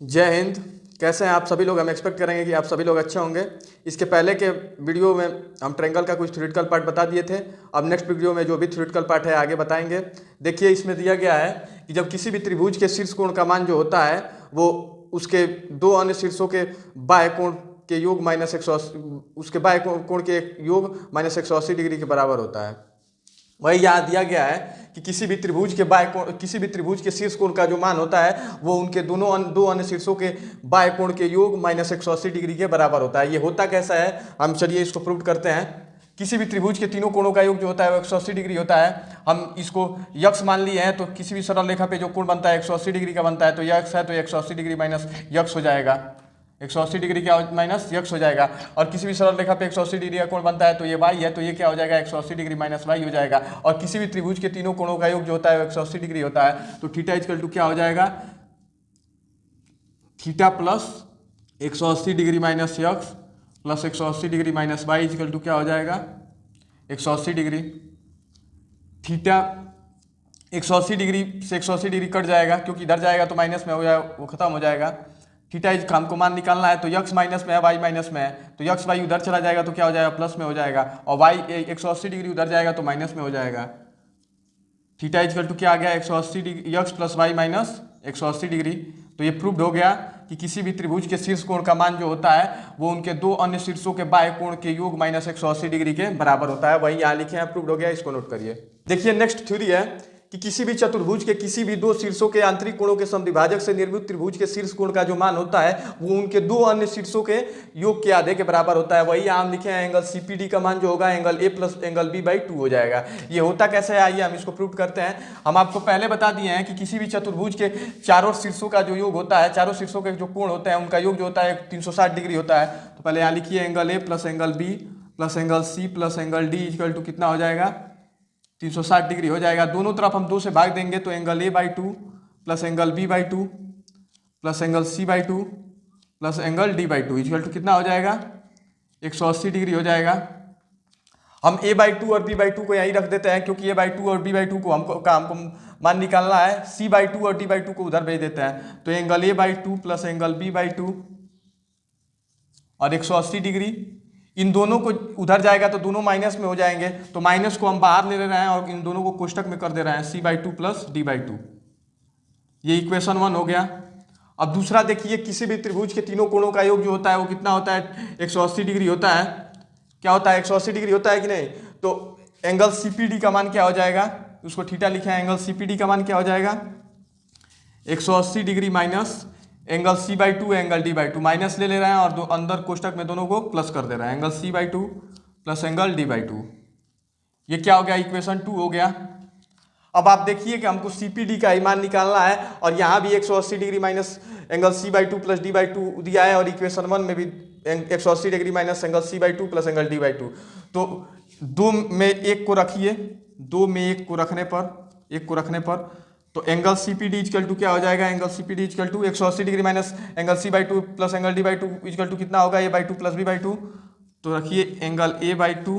जय हिंद। कैसे हैं आप सभी लोग। हम एक्सपेक्ट करेंगे कि आप सभी लोग अच्छे होंगे। इसके पहले के वीडियो में हम ट्रायंगल का कुछ थ्योरेटिकल पार्ट बता दिए थे। अब नेक्स्ट वीडियो में जो भी थ्योरेटिकल पार्ट है आगे बताएंगे। देखिए इसमें दिया गया है कि जब किसी भी त्रिभुज के शीर्ष कोण का मान जो होता है वो उसके दो अन्य शीर्षों के बाह्य कोण के योग माइनस 180 उसके बाह्य कोण के योग माइनस 180 डिग्री के बराबर होता है। वही यहाँ दिया गया है कि किसी भी त्रिभुज के बाह्य कोण किसी भी त्रिभुज के शीर्ष कोण का जो मान होता है वो उनके दो अन्य शीर्षों के बाह्य कोण के योग माइनस 180 डिग्री के बराबर होता है। ये होता कैसा है, हम चलिए इसको प्रूव करते हैं। किसी भी त्रिभुज के तीनों कोणों का योग जो होता है वो 180 डिग्री होता है। हम इसको यक्स मान लिए हैं, तो किसी भी सरल रेखा पे जो कोण बनता है 180 डिग्री का बनता है, तो यक्स है तो 180 डिग्री माइनस यक्स हो जाएगा। 180 डिग्री क्या माइनस यक्स हो जाएगा। और किसी भी सरल रेखा पे 180 डिग्री का कोण बनता है तो ये वाई है, तो ये क्या हो जाएगा 180 डिग्री माइनस वाई हो जाएगा। और किसी भी त्रिभुज के तीनों कोणों का योग जो होता है वो 180 डिग्री होता है, तो थीटा इक्वल टू क्या हो जाएगा, theta plus 180 degree minus x plus 180 degree minus y equal to क्या हो जाएगा 180 डिग्री। थीटा 180 डिग्री से 180 डिग्री कट जाएगा, क्योंकि इधर जाएगा तो माइनस में हो जाएगा, वो खत्म हो जाएगा। थीटा हमको मान निकालना है, तो यक्स माइनस में है वाई माइनस में है, तो यक्स वाई उधर चला जाएगा तो क्या हो जाएगा प्लस में हो जाएगा, और वाई 180 डिग्री उधर जाएगा तो माइनस में हो जाएगा। थीटा इक्वल टू क्या आ गया 180 degree x plus y minus 180 degree. तो ये प्रूव्ड हो गया कि किसी भी त्रिभुज के शीर्ष कोण का मान जो होता है वो उनके दो अन्य शीर्षों के बाह्य कोण के योग माइनस 180 डिग्री के बराबर होता है। वही यहाँ लिखे हैं, प्रूव्ड हो गया, इसको नोट करिए। देखिए नेक्स्ट थ्योरी है कि किसी भी चतुर्भुज के किसी भी दो शीर्षों के आंतरिक कोणों के समद्विभाजक से निर्मित त्रिभुज के शीर्ष कोण का जो मान होता है वो उनके दो अन्य शीर्षों के योग के आधे के बराबर होता है। वही हम लिखे हैं, एंगल सीपीडी का मान जो होगा angle A plus angle B by 2 हो जाएगा। ये होता कैसे है, आइए हम इसको प्रूव करते हैं। हम आपको पहले बता दिए हैं कि किसी भी चतुर्भुज के चारों शीर्षों का जो योग होता है, चारों शीर्षों के जो कोण होते हैं उनका योग जो होता है 360 डिग्री होता है। तो पहले यहाँ लिखिए angle A plus angle B plus angle C plus angle D equal to कितना हो जाएगा 360 डिग्री हो जाएगा। दोनों तरफ हम 2 से भाग देंगे तो angle A by 2 plus angle B by 2 plus angle C by 2 plus angle D by 2 equal to कितना हो जाएगा 180 डिग्री हो जाएगा। हम ए बाई 2 और बी बाई 2 को यहीं रख देते हैं, क्योंकि ए बाई 2 और बी बाई 2 को हमको मान निकालना है। सी बाई 2 और डी बाई 2 को उधर भेज देते हैं, तो angle A by 2 plus angle B by 2 और 180 डिग्री। इन दोनों को उधर जाएगा तो दोनों माइनस में हो जाएंगे, तो माइनस को हम बाहर ले रहे हैं और इन दोनों को कोष्टक में कर दे रहे हैं, सी बाई 2 प्लस डी बाई 2। ये इक्वेशन 1 हो गया। अब दूसरा देखिए, किसी भी त्रिभुज के तीनों कोणों का योग जो होता है वो कितना होता है 180 डिग्री होता है। क्या होता है 180 डिग्री होता है कि नहीं। तो एंगल सीपीडी का मान क्या हो जाएगा, उसको थीटा लिखा है, एंगल सीपीडी का मान क्या हो जाएगा 180 degree minus angle C by 2 angle D by 2, minus ले रहे हैं और अंदर कोष्टक में दोनों को प्लस कर दे रहे हैं, angle C by 2 plus angle D by 2। ये क्या हो गया इक्वेशन 2 हो गया। अब आप देखिए कि हमको सीपीडी का मान निकालना है, और यहाँ भी 180 degree minus angle C by 2 plus D by 2 दिया है, और इक्वेशन 1 में भी 180 degree minus angle C by 2 plus angle D by 2। तो 2 में 1 को रखिए, 2 में 1 को रखने पर तो एंगल सीपीडी इक्वल टू क्या हो जाएगा, angle CPD equal to 180 degree minus angle C by 2 plus angle D by 2 equal to कितना होगा A by 2 plus B by 2। तो रखिए angle A by 2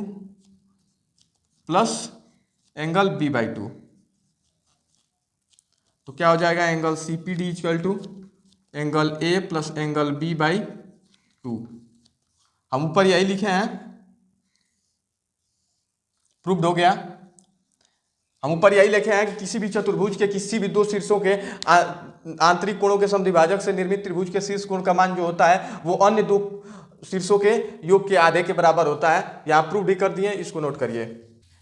plus angle B by 2, तो क्या हो जाएगा angle CPD equal to angle A plus angle B by 2। हम ऊपर यही लिखे हैं, प्रूव्ड हो गया। हम ऊपर यही लिखे हैं कि किसी भी चतुर्भुज के किसी भी दो शीर्षों के आंतरिक कोणों के समद्विभाजक से निर्मित त्रिभुज के शीर्ष कोण का मान जो होता है वो अन्य दो शीर्षों के योग के आधे के बराबर होता है। यहाँ प्रूव भी कर दिए, इसको नोट करिए।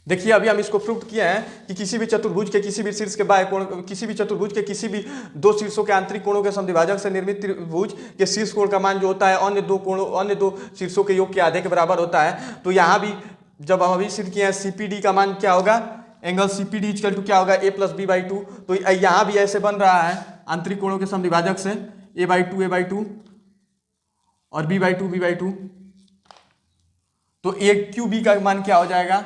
देखिए अभी हम इसको प्रूव किए हैं कि किसी भी चतुर्भुज के किसी भी शीर्ष के बाह्य कोण किसी भी चतुर्भुज के किसी भी दो शीर्षों के आंतरिक कोणों के समद्विभाजक से निर्मित त्रिभुज के शीर्ष कोण का मान जो होता है अन्य दो शीर्षों के योग के आधे के बराबर होता है। तो यहाँ भी जब हम अभी सिद्ध किए हैं सीपीडी का मान क्या होगा, एंगल सीपीडी इक्वल टू क्या होगा ए प्लस बी बाई 2। तो यहाँ भी ऐसे बन रहा है आंतरिक कोणों के समद्विभाजक से ए बाई 2 और बी बाई 2। तो ए क्यू बी का मान क्या हो जाएगा,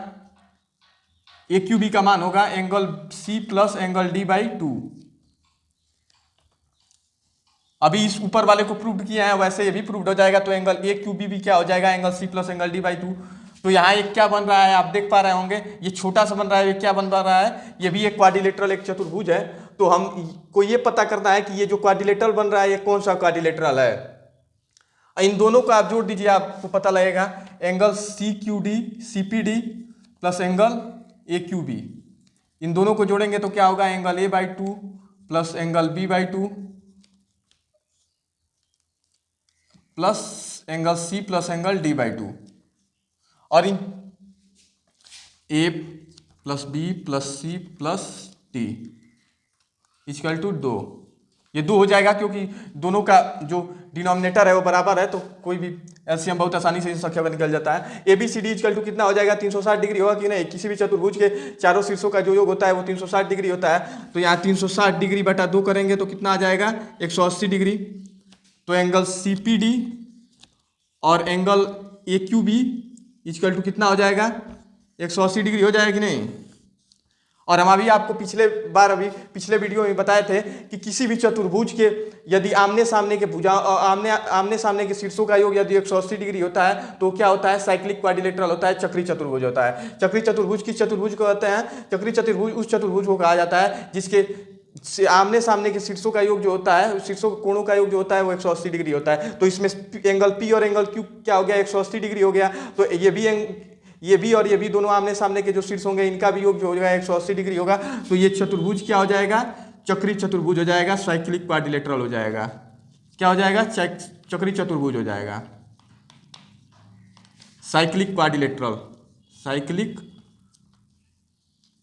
ए क्यू बी का मान होगा angle C plus angle D by 2। अभी इस ऊपर वाले को प्रूव किया है, वैसे ये भी प्रूव हो जाएगा। तो एंगल ए क्यू बी भी क्या हो जाएगा angle C plus angle D by 2। तो यहाँ एक क्या बन रहा है आप देख पा रहे होंगे, ये छोटा सा बन रहा है, ये क्या बन रहा है, ये भी एक क्वाड्रिलेटरल एक चतुर्भुज है। तो हम को ये पता करना है कि ये जो क्वाड्रिलेटरल बन रहा है ये कौन सा क्वाड्रिलेटरल है। इन दोनों को आप जोड़ दीजिए, आपको पता लगेगा angle C Q D C P D plus angle A Q B. इन दोनों को जोड़ेंगे तो क्या होगा, angle A by two plus angle B by two plus angle C plus angle D by two. और इन A plus B plus C plus D equal to 2। ये 2 हो जाएगा क्योंकि दोनों का जो डिनोमिनेटर है वो बराबर है, तो कोई भी एलसीएम बहुत आसानी से इस संख्या में निकल जाता है। A B C D equal to कितना हो जाएगा, 360 डिग्री होगा कि नहीं। किसी भी चतुर्भुज के चारों शीर्षों का जो योग होता है वो 360 डिग्री होता है। तो यहाँ 360 डिग्री बटा 2 करेंगे तो कितना आ जाएगा, 180 डिग्री। तो एंगल सी पी डी और angle A Q B equal to कितना हो जाएगा, 180 डिग्री हो जाएगा कि नहीं। और हम अभी आपको पिछले वीडियो में बताए थे कि किसी भी चतुर्भुज के यदि आमने सामने के भुजा आमने सामने के शीर्षों का योग यदि 180 डिग्री होता है तो क्या होता है, साइक्लिक क्वाड्रिलेटरल होता है, चक्री चतुर्भुज होता है। चक्री चतुर्भुज किस चतुर्भुज को कहते हैं, चक्री चतुर्भुज उस चतुर्भुज को कहा जाता है जिसके आमने सामने के शीर्षों का योग जो होता है, शीर्षों के कोणों का योग जो होता है वो 180 डिग्री होता है। तो इसमें एंगल पी और एंगल क्यू क्या हो गया, 180 डिग्री हो गया। तो ये भी और ये भी दोनों आमने सामने के जो शीर्ष होंगे इनका भी योग जो हो जाएगा 180 डिग्री होगा। तो ये चतुर्भुज क्या हो जाएगा, चक्री चतुर्भुज हो जाएगा, साइक्लिक क्वाड्रिलेटरल हो जाएगा। क्या हो जाएगा, चक्री चतुर्भुज हो जाएगा, cyclic quadrilateral, cyclic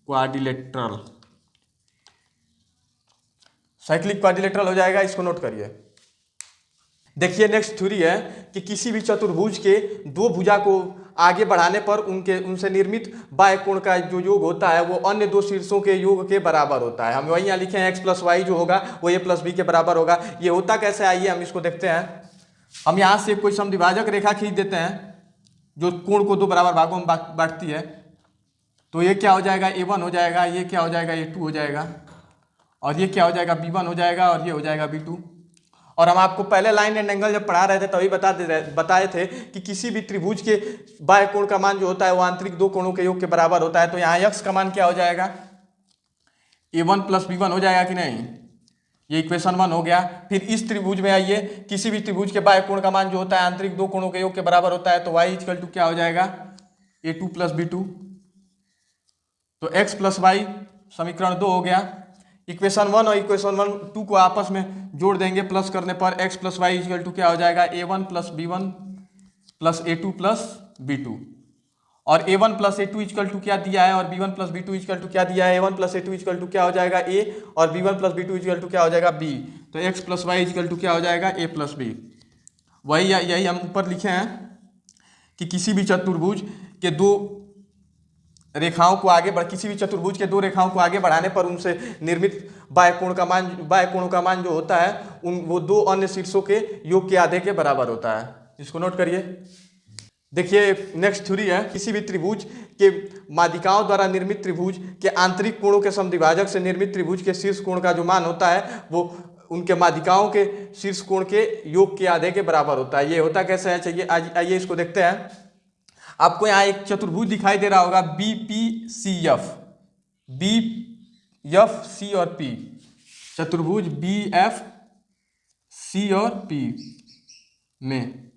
quadrilateral, cyclic quadrilateral हो जाएगा। इसको नोट करिए। देखिए नेक्स्ट थ्योरी है कि किसी भी चतुर्भुज के दो भुजा को आगे बढ़ाने पर उनसे निर्मित बाह्य कोण का जो योग होता है वो अन्य दो शीर्षों के योग के बराबर होता है। हम वही यहाँ लिखे हैं एक्स प्लस वाई जो होगा वो ए प्लस बी के बराबर होगा। ये होता कैसे, आइए हम इसको देखते हैं। हम यहाँ से कोई समद्विभाजक रेखा खींच देते हैं जो कोण को दो बराबर भागों में बांटती है। तो ये क्या हो जाएगा, A1 हो जाएगा, ये क्या हो जाएगा, A2 हो जाएगा, और ये क्या हो जाएगा, B1 हो जाएगा, और ये हो जाएगा B2। और हम आपको पहले लाइन एंड एंगल जब पढ़ा रहे थे तभी बताए थे कि किसी भी त्रिभुज के बाह्य कोण का मान जो होता है वो आंतरिक दो कोणों के योग के बराबर होता है। तो यहाँ x का मान क्या हो जाएगा, A1 प्लस B1 हो जाएगा कि नहीं। ये इक्वेशन 1 हो गया। फिर इस त्रिभुज में आइए, किसी भी त्रिभुज के बाह्य कोण का मान जो होता है आंतरिक दो कोणों के योग के बराबर होता है। तो y इक्वल टू क्या हो जाएगा, A2 प्लस B2। तो x प्लस वाई समीकरण 2 हो गया। इक्वेशन 1 और इक्वेशन 2 को आपस में जोड़ देंगे प्लस करने पर x plus y equal to क्या हो जाएगा, A1 plus B1 plus A2 plus B2। और A1 plus A2 equal to क्या दिया है, और B1 plus B2 equal to क्या दिया है। A1 plus A2 equal to क्या हो जाएगा, A, और B1 plus B2 equal to क्या हो जाएगा, B। तो x plus y equal to क्या हो जाएगा, A प्लस B। यही हम ऊपर लिखे हैं कि किसी भी चतुर्भुज के दो रेखाओं को किसी भी चतुर्भुज के दो रेखाओं को आगे बढ़ाने पर उनसे निर्मित बाह्य कोणों का मान जो होता है वो दो अन्य शीर्षों के योग के आधे के बराबर होता है। इसको नोट करिए। देखिए नेक्स्ट थ्योरी है, किसी भी त्रिभुज के माध्यिकाओं द्वारा निर्मित त्रिभुज के आंतरिक कोणों के समद्विभाजक से निर्मित त्रिभुज के शीर्ष कोण का जो मान होता है वो उनके माध्यिकाओं के शीर्ष कोण के योग के आधे के बराबर होता है। ये होता कैसे है, चाहिए आइए इसको देखते हैं। आपको यहाँ एक चतुर्भुज दिखाई दे रहा होगा BPCF, BFC और P, चतुर्भुज BFC और P में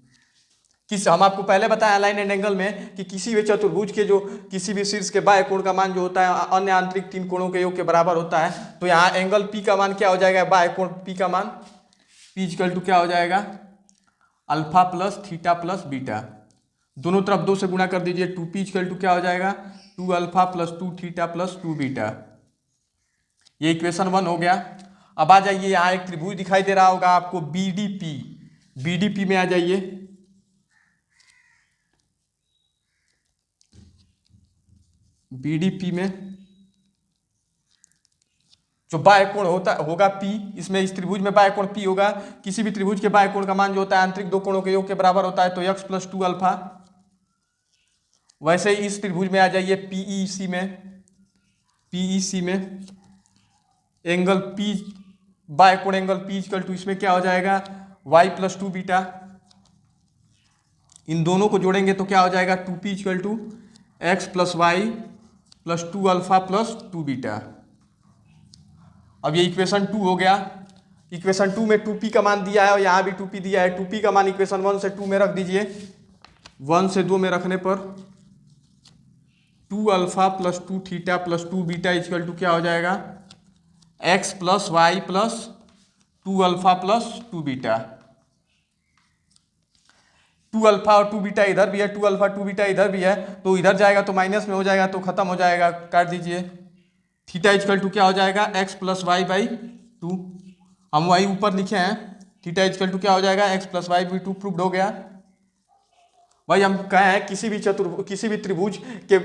हम आपको पहले बताया लाइन एंड एंगल में कि किसी भी चतुर्भुज के जो किसी भी शीर्ष के बाह्य कोण का मान जो होता है अन्य आंतरिक तीन कोणों के योग के बराबर होता है। तो यहाँ एंगल P का मान क्या हो जाएगा, बाह्य कोण P का मान P इक्वल टू क्या हो जाएगा, alpha plus theta plus beta. दोनों तरफ 2 से गुणा कर दीजिए। 2p इक्वल टू क्या हो जाएगा, 2 alpha plus 2 theta plus 2 beta. ये इक्वेशन 1 हो गया। अब आ जाइए, यहाँ एक त्रिभुज दिखाई दे रहा होगा आपको BDP में आ जाइए। BDP में जो बाह्य कोण होगा P, इसमें इस त्रिभुज में बाह्य कोण P होगा। किसी भी त्रिभुज के बाह्य कोण का मान जो होता है आंतरिक दो कोणों के योग के बराबर होता है। तो x प्लस 2 अल्फा। वैसे ही इस त्रिभुज में आ जाइए PEC में एंगल P, बाह्य कोण एंगल P इक्वल टू इसमें क्या हो जाएगा, y प्लस 2 बीटा। इन दोनों को जोड़ेंगे तो क्या हो जाएगा, 2p equal to x plus y plus 2 alpha plus 2 beta. अब ये इक्वेशन 2 हो गया। इक्वेशन 2 में 2p का मान दिया है और यहाँ भी 2p दिया है। 2p का मान इक्वेशन 1 से 2 में रख दीजिए। 1 से 2 में रखने पर 2 alpha plus 2 theta plus 2 beta equal to क्या हो जाएगा, x plus y plus 2 alpha plus 2 beta. 2 alpha और 2 बीटा इधर भी है, 2 अल्फा 2 बीटा इधर भी है, तो इधर जाएगा तो माइनस में हो जाएगा, तो खत्म हो जाएगा, काट दीजिए। थीटा इक्वल टू क्या हो जाएगा, x प्लस वाई बाई 2। हम वाई ऊपर लिखे हैं, थीटा इक्वल टू क्या हो जाएगा, x plus y by 2 proved हो गया। भाई हम कहे हैं किसी भी त्रिभुज के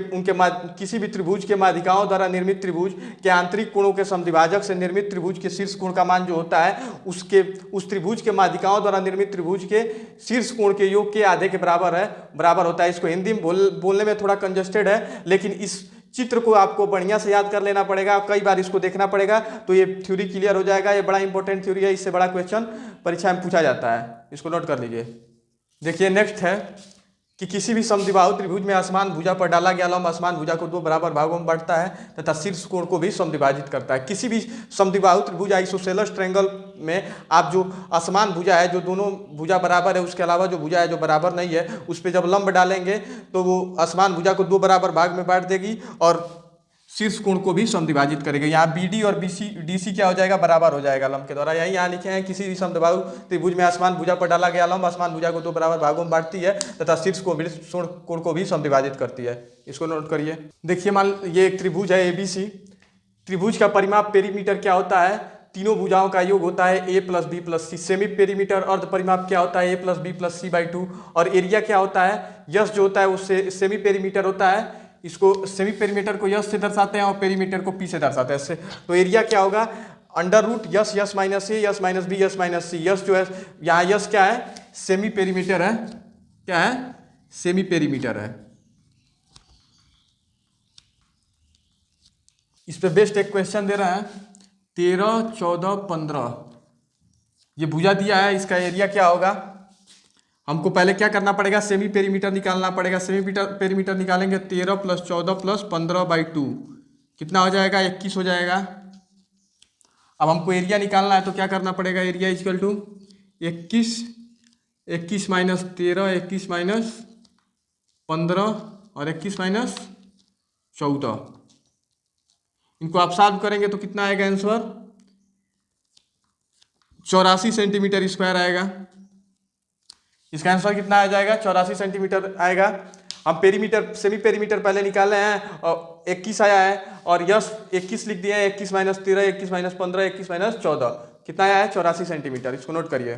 किसी भी त्रिभुज के माध्यिकाओं द्वारा निर्मित त्रिभुज के आंतरिक कोणों के समद्विभाजक से निर्मित त्रिभुज के शीर्ष कोण का मान जो होता है उस त्रिभुज के माध्यिकाओं द्वारा निर्मित त्रिभुज के शीर्ष कोण के योग के आधे के बराबर होता है। इसको हिंदी में बोलने में थोड़ा कंजस्टेड है, लेकिन इस चित्र को आपको बढ़िया से याद कर लेना पड़ेगा, कई बार इसको देखना पड़ेगा, तो ये थ्योरी क्लियर हो जाएगा। ये बड़ा इंपॉर्टेंट थ्योरी है, इससे बड़ा क्वेश्चन परीक्षा में पूछा जाता है, इसको नोट कर लीजिए। देखिए नेक्स्ट है कि किसी भी समद्विबाहु त्रिभुज में असमान भुजा पर डाला गया लंब असमान भुजा को 2 बराबर भागों में बांटता है तथा शीर्ष कोण को भी समद्विभाजित करता है। किसी भी समद्विबाहु त्रिभुज आइसोसेलेस ट्रायंगल में आप जो असमान भुजा है, जो दोनों भुजा बराबर है, उसके अलावा जो भुजा है जो बराबर नहीं है, उस पर जब लंब डालेंगे तो वो असमान भुजा को 2 बराबर भाग में बांट देगी और शीर्ष कोण को भी समद्विभाजित करेगा। यहाँ BD और DC क्या हो जाएगा, बराबर हो जाएगा लंब के द्वारा। यही यहाँ लिखे हैं किसी भी समद्विबाहु त्रिभुज में असमान भुजा पर डाला गया लंब असमान भुजा को 2 बराबर भागों में बांटती है तथा शीर्ष कोण को भी समद्विभाजित करती है। इसको नोट करिए। देखिए मान ये एक त्रिभुज है ABC। त्रिभुज का परिमाप पेरीमीटर क्या होता है, तीनों भुजाओं का योग होता है a plus B plus C. Semi perimeter अर्ध परिमाप क्या होता है, a plus B plus C by 2। और एरिया क्या होता है, यश जो होता है उससे सेमी पेरीमीटर होता है, इसको सेमी पेरीमीटर को यश से दर्शाते हैं और पेरीमीटर को पी से दर्शाते हैं। तो एरिया क्या होगा, under root S S minus A S minus B S minus C. S जो है यहाँ यस क्या है, सेमी पेरीमीटर है, क्या है, सेमी पेरीमीटर है। इस पे बेस्ट एक क्वेश्चन दे रहा है 13, 14, 15। ये भुजा दिया है, इसका एरिया क्या होगा, हमको पहले क्या करना पड़ेगा, सेमी पेरीमीटर निकालना पड़ेगा। सेमी पेरीमीटर निकालेंगे 13 प्लस 14 प्लस 15 बाई 2 कितना हो जाएगा, 21 हो जाएगा। अब हमको एरिया निकालना है तो क्या करना पड़ेगा, area equal to 21 minus 13, 21 minus 15 और 21 माइनस 14। इनको आप सॉल्व करेंगे तो कितना आएगा आंसर, 84 सेंटीमीटर स्क्वायर आएगा। इसका आंसर कितना आ जाएगा, 84 सेंटीमीटर आएगा। हम पेरीमीटर सेमी पेरीमीटर पहले निकाले हैं और 21 आया है और यस 21 लिख दिया है। 21 माइनस 13, 21 माइनस 15, 21 माइनस 14 कितना आया है, 84 सेंटीमीटर। इसको नोट करिए।